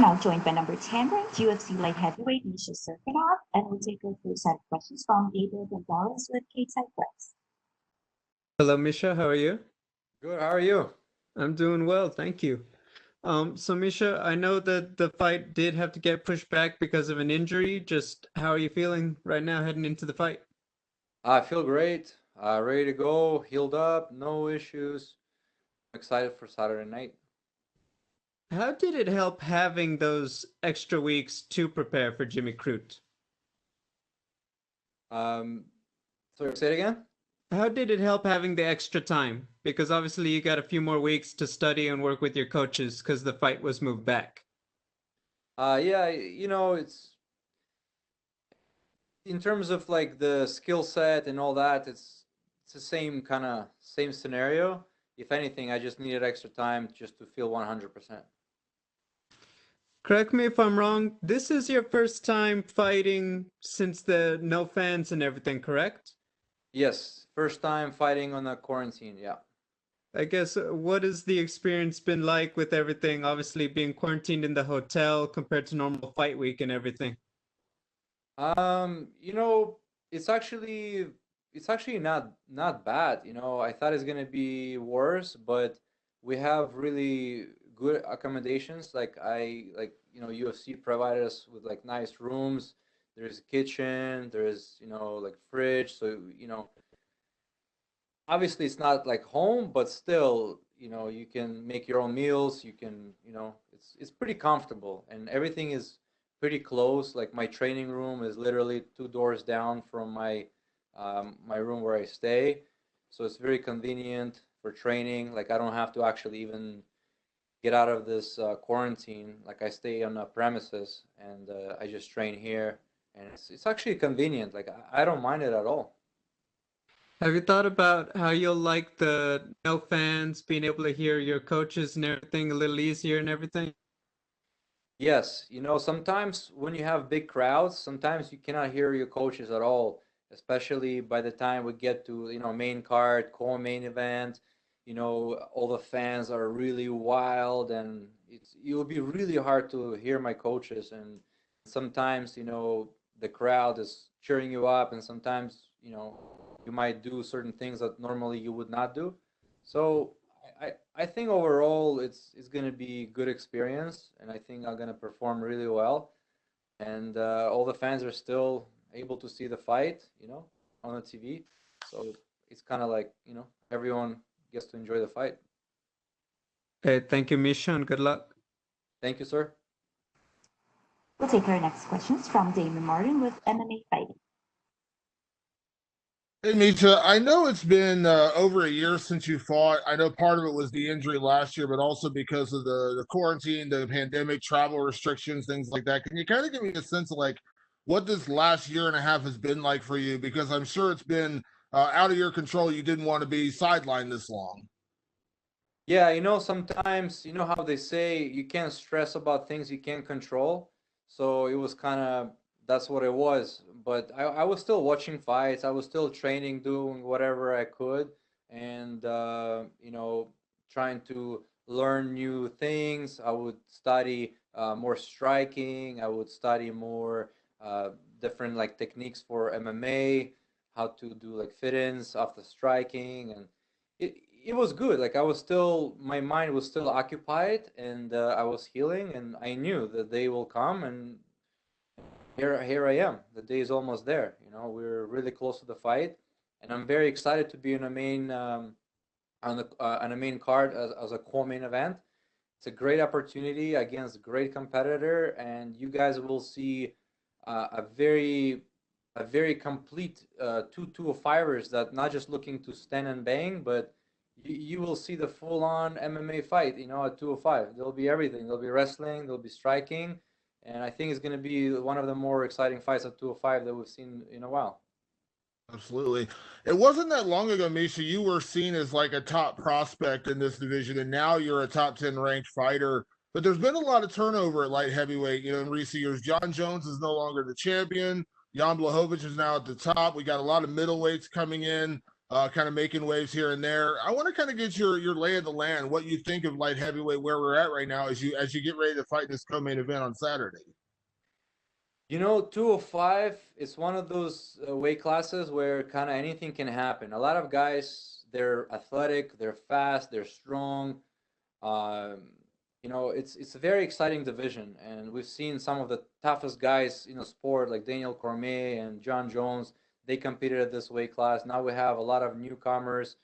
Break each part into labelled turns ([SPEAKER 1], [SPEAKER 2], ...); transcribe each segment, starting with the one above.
[SPEAKER 1] now joined by number 10 ranked UFC light heavyweight Misha Cirkunov, and we'll take our first set of questions from David Gonzalez with Kate Cypress.
[SPEAKER 2] Hello, Misha. How are you?
[SPEAKER 3] Good. How are you?
[SPEAKER 2] I'm doing well, thank you. So Misha, I know that the fight did have to get pushed back because of an injury. Just how are you feeling right now heading into the fight?
[SPEAKER 3] I feel great. Ready to go. Healed up. No issues. I'm excited for Saturday night.
[SPEAKER 2] How did it help having those extra weeks to prepare for Jimmy Crute?
[SPEAKER 3] Um, sorry, say it again.
[SPEAKER 2] How did it help having the extra time? Because obviously you got a few more weeks to study and work with your coaches because the fight was moved back.
[SPEAKER 3] Yeah, it's in terms of like the skill set and all that. It's the same scenario. If anything, I just needed extra time just to feel 100%.
[SPEAKER 2] Correct me if I'm wrong, this is your first time fighting since the no fans and everything, correct?
[SPEAKER 3] Yes, first time fighting on a quarantine. Yeah.
[SPEAKER 2] I guess what has the experience been like with everything, obviously being quarantined in the hotel compared to normal fight week and everything?
[SPEAKER 3] You know, it's actually not bad. I thought it's gonna be worse, but we have really good accommodations. UFC provided us with like nice rooms. There's a kitchen, there's like fridge, so obviously it's not like home, but still, you can make your own meals. You can, it's pretty comfortable, and everything is pretty close. Like my training room is literally two doors down from my room where I stay, so it's very convenient for training. Like I don't have to actually even get out of this quarantine. Like I stay on the premises, and I just train here, and it's actually convenient. Like I don't mind it at all.
[SPEAKER 2] Have you thought about how you'll like the no fans, being able to hear your coaches and everything a little easier and everything?
[SPEAKER 3] Yes, sometimes when you have big crowds, sometimes you cannot hear your coaches at all, especially by the time we get to, main card, co-main event. All the fans are really wild, and it will be really hard to hear my coaches. And sometimes, the crowd is cheering you up, and sometimes, you might do certain things that normally you would not do. So I think overall it's gonna be good experience, and I think I'm gonna perform really well. And all the fans are still able to see the fight, on the TV. So it's kind of like everyone gets to enjoy the fight.
[SPEAKER 2] Okay, thank you, Misha, and good luck.
[SPEAKER 3] Thank you, sir.
[SPEAKER 1] We'll take our next questions from Damon Martin with MMA Fighting.
[SPEAKER 4] Hey, Misha, I know it's been over a year since you fought. I know part of it was the injury last year, but also because of the quarantine, the pandemic, travel restrictions, things like that. Can you kind of give me a sense of like what this last year and a half has been like for you? Because I'm sure it's been out of your control. You didn't want to be sidelined this long.
[SPEAKER 3] Yeah, sometimes how they say you can't stress about things you can't control. So it was kind of that's what it was. But I was still watching fights. I was still training, doing whatever I could, and trying to learn new things. I would study more striking. I would study more different like techniques for MMA, how to do like fit-ins off the striking, and it was good. Like I was still, my mind was still occupied, and I was healing, and I knew the day will come, and here I am. The day is almost there. We're really close to the fight, and I'm very excited to be in a main on a main card as a co-main event. It's a great opportunity against a great competitor, and you guys will see a very complete two fighters that not just looking to stand and bang, but you will see the full-on MMA fight. At 205, there'll be everything. There'll be wrestling. There'll be striking, and I think it's going to be one of the more exciting fights at 205 that we've seen in a while.
[SPEAKER 4] Absolutely. It wasn't that long ago, Misha, you were seen as like a top prospect in this division, and now you're a top 10 ranked fighter. But there's been a lot of turnover at light heavyweight, in recent years. John Jones is no longer the champion. Jan Blachowicz is now at the top. We got a lot of middleweights coming in. kind of making waves here and there. I want to kind of get your lay of the land, what you think of light heavyweight, where we're at right now as you get ready to fight this co-main event on Saturday.
[SPEAKER 3] 205 is one of those weight classes where kind of anything can happen. A lot of guys, they're athletic, they're fast, they're strong. It's a very exciting division, and we've seen some of the toughest guys in the sport, like Daniel Cormier and John Jones. They competed at this weight class. Now we have a lot of newcomers.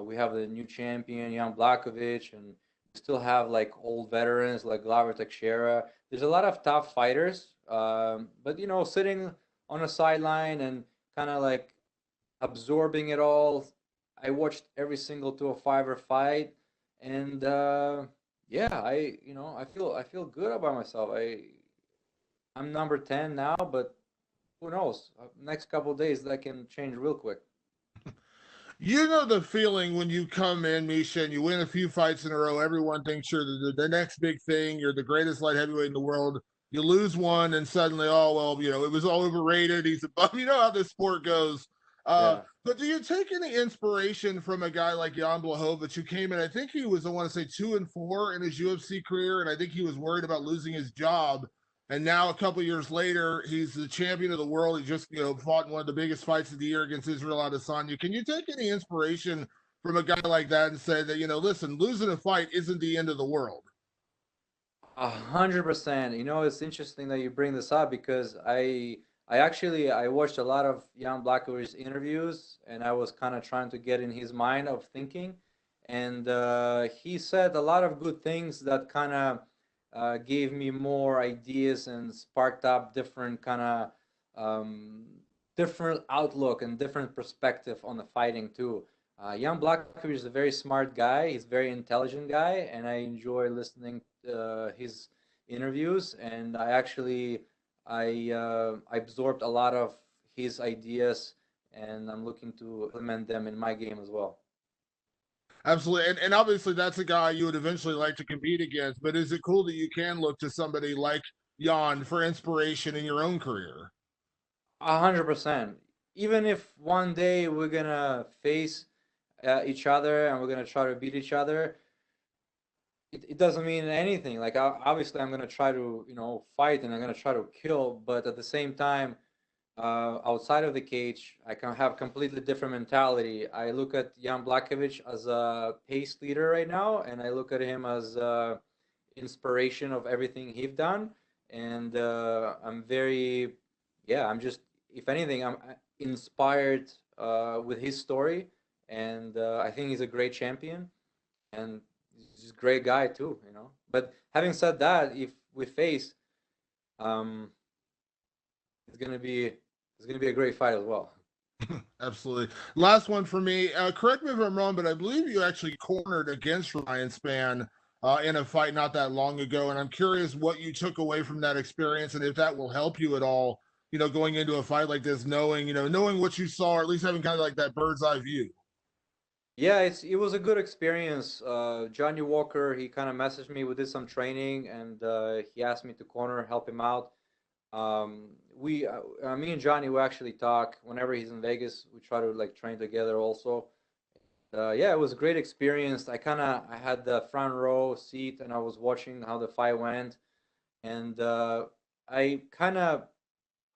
[SPEAKER 3] We have the new champion, Jan Blachowicz, and we still have like old veterans like Glover Teixeira. There's a lot of tough fighters, but sitting on a sideline and kind of like absorbing it all. I watched every single 205er fight, and I feel good about myself. I'm number 10 now, but who knows? Next couple of days that can change real quick.
[SPEAKER 4] You know the feeling when you come in, Misha, and you win a few fights in a row. Everyone thinks you're the next big thing. You're the greatest light heavyweight in the world. You lose one, and suddenly, oh well, it was all overrated. He's a bum. You know how this sport goes.
[SPEAKER 3] Yeah.
[SPEAKER 4] But do you take any inspiration from a guy like Jan Blachowicz, who came in? I think he was, I want to say, 2-4 in his UFC career, and I think he was worried about losing his job. And now, a couple years later, he's the champion of the world. He just, fought in one of the biggest fights of the year against Israel Adesanya. Can you take any inspiration from a guy like that and say that, listen, losing a fight isn't the end of the world?
[SPEAKER 3] 100%. It's interesting that you bring this up because I watched a lot of Jan Blakowicz's interviews, and I was kind of trying to get in his mind of thinking, and he said a lot of good things that kind of gave me more ideas and sparked up different kind of different outlook and different perspective on the fighting too. Jan Blachowicz is a very smart guy. He's a very intelligent guy, and I enjoy listening to his interviews. And I absorbed a lot of his ideas, and I'm looking to implement them in my game as well.
[SPEAKER 4] Absolutely. And obviously that's a guy you would eventually like to compete against, but is it cool that you can look to somebody like Jan for inspiration in your own career?
[SPEAKER 3] 100%. Even if one day we're gonna face each other and we're gonna try to beat each other, it doesn't mean anything. Like obviously, I'm gonna try to fight and I'm gonna try to kill, but at the same time, outside of the cage, I can have completely different mentality. I look at Jan Blachowicz as a pace leader right now, and I look at him as inspiration of everything he's done. And I'm very, I'm just, if anything, I'm inspired with his story, and I think he's a great champion, and he's a great guy too. But having said that, if we face, it's gonna be a great fight as well.
[SPEAKER 4] Absolutely. Last one for me. Correct me if I'm wrong, but I believe you actually cornered against Ryan Spann in a fight not that long ago, and I'm curious what you took away from that experience and if that will help you at all. Going into a fight like this, knowing what you saw, or at least having kind of like that bird's eye view.
[SPEAKER 3] Yeah, it was a good experience. Johnny Walker, he kind of messaged me. We did some training, and he asked me to corner, help him out. Me and Johnny, we actually talk whenever he's in Vegas. We try to like train together also. It was a great experience. I had the front row seat, and I was watching how the fight went, and I kind of,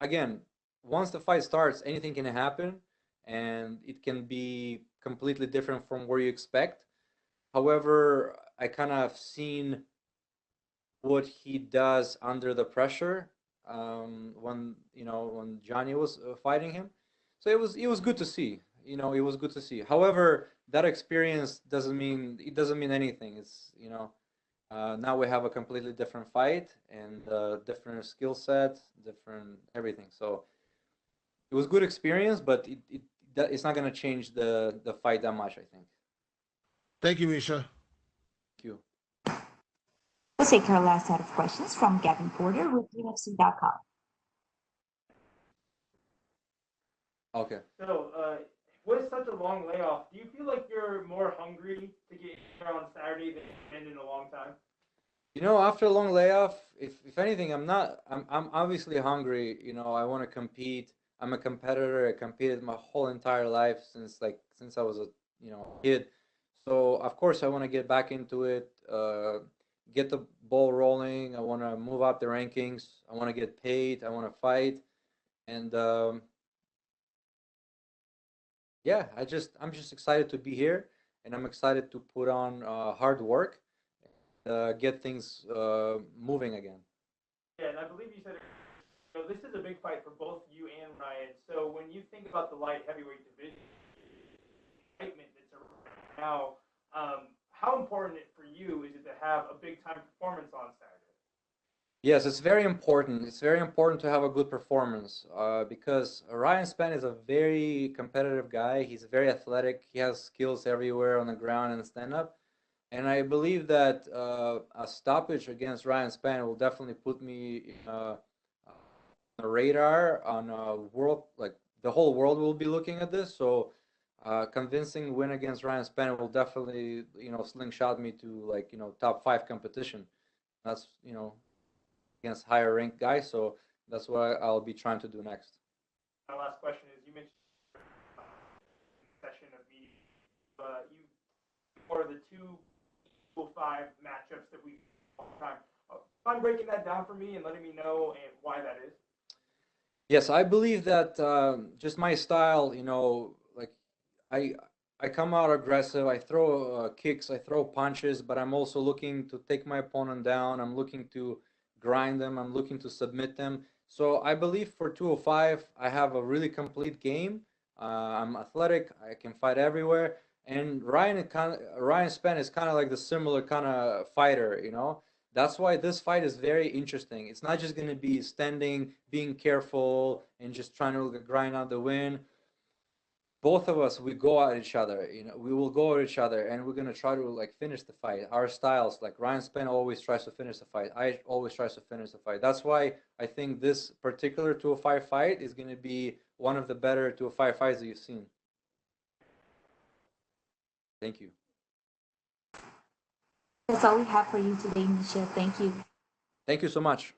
[SPEAKER 3] again, once the fight starts, anything can happen, and it can be completely different from where you expect. However, I kind of seen what he does under the pressure when Johnny was fighting him. So it was good to see. It was good to see. However, that experience doesn't mean anything. It's now we have a completely different fight and different skill set, different everything. So it was good experience, but it's not going to change the fight that much, I think.
[SPEAKER 4] Thank you, Misha.
[SPEAKER 3] Thank you.
[SPEAKER 1] We'll take our last set of questions from Gavin Porter with UFC.com.
[SPEAKER 3] Okay.
[SPEAKER 5] So, with such a long layoff, do you feel like you're more hungry to get here on Saturday than you've been in a long time?
[SPEAKER 3] After a long layoff, if anything, I'm not. I'm obviously hungry. I want to compete. I'm a competitor. I competed my whole entire life since I was a kid. So of course I want to get back into it, get the ball rolling. I want to move up the rankings. I want to get paid. I want to fight, and yeah, I'm just excited to be here, and I'm excited to put on hard work, get things moving again.
[SPEAKER 5] Yeah, and I believe you said this is a big fight for both you and Ryan. So when you think about the light heavyweight division, excitement that's around now, how important for you is it to have a big time performance on Saturday?
[SPEAKER 3] Yes, it's very important. It's very important to have a good performance because Ryan Spann is a very competitive guy. He's very athletic. He has skills everywhere on the ground and stand up. And I believe that a stoppage against Ryan Spann will definitely put me on the radar on a world, like the whole world will be looking at this. So convincing win against Ryan Spann will definitely slingshot me to top 5 competition. That's against higher ranked guys. So that's what I'll be trying to do next.
[SPEAKER 5] My last question is: you mentioned session of meetings. You for the 205 matchups that we all the time. I'm breaking that down for me and letting me know and why that is.
[SPEAKER 3] Yes, I believe that just my style, like I I come out aggressive. I throw kicks, I throw punches, but I'm also looking to take my opponent down. I'm looking to grind them. I'm looking to submit them. So I believe for 205, I have a really complete game. I'm athletic. I can fight everywhere. And Ryan Spann is kind of like the similar kind of fighter. That's why this fight is very interesting. It's not just going to be standing, being careful, and just trying to grind out the win. Both of us, we go at each other. We will go at each other, and we're gonna try to finish the fight. Our styles, like Ryan Spann always tries to finish the fight. I always tries to finish the fight. That's why I think this particular 205 fight is gonna be one of the better 205 fights that you've seen. Thank you.
[SPEAKER 1] That's all we have for you today, Misha. Thank you.
[SPEAKER 3] Thank you so much.